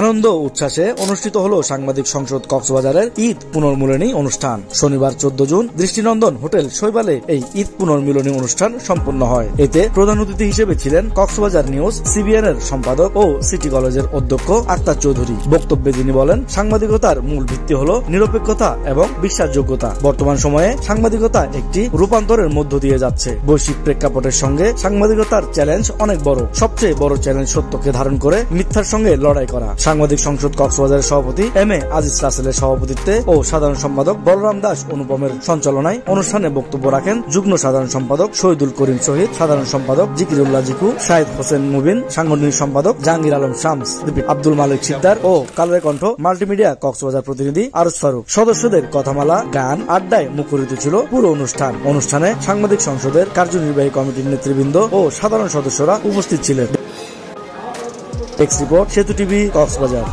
আনন্দ উচ্ছ্বাসে অনুষ্ঠিত হলো সাংবাদিক সংসদ কক্সবাজারের ঈদ পুনর্মিলনী অনুষ্ঠান। শনিবার 14 জুন দৃষ্টিনন্দন হোটেল শৈবালে এই ঈদ পুনর্মিলনী অনুষ্ঠান সম্পন্ন হয়। এতে প্রধান অতিথি হিসেবে ছিলেন কক্সবাজার নিউজ সিবিএন এর সম্পাদক ও সিটি কলেজের অধ্যক্ষ আক্তার চৌধুরী। বক্তব্যে তিনি বলেন, সাংবাদিকতার মূল ভিত্তি হলো নিরপেক্ষতা এবং বিশ্বাসযোগ্যতা। বর্তমান সময়ে সাংবাদিকতা একটি রূপান্তরের মধ্য দিয়ে যাচ্ছে। বৈশ্বিক প্রেক্ষাপটের সঙ্গে সাংবাদিকতার চ্যালেঞ্জ অনেক বড়। সবচেয়ে বড় চ্যালেঞ্জ সত্যকে ধারণ করে মিথ্যার সঙ্গে লড়াই করা। সাংবাদিক সংসদ কক্সবাজারের সভাপতি এম.এ. আজিজ রাসেলের সভাপতিত্বে ও সাধারণ সম্পাদক বলরাম দাস অনুপমের সঞ্চালনায় অনুষ্ঠানে বক্তব্য রাখেন যুগ্ম সাধারণ সম্পাদক শহীদুল করিম শহীদ, সাধারণ সম্পাদক জিকিরুল্লাহ জিকু, শাহেদ হোসেন মুবিন, সাংগঠনিক সম্পাদক জাহাঙ্গীর আলম শামস, আব্দুল মালিক সিকদার ও কালের কণ্ঠ মাল্টিমিডিয়া কক্সবাজার প্রতিনিধি আরজ ফারুক। সদস্যদের কথামালা, গান, আড্ডায় মুখরিত ছিল পুরো অনুষ্ঠান। অনুষ্ঠানে সাংবাদিক সংসদের কার্যনির্বাহী কমিটির নেতৃবৃন্দ ও সাধারণ সদস্যরা উপস্থিত ছিলেন। টেক্স রিপোর্ট, সেতু টিভি, কক্সবাজার।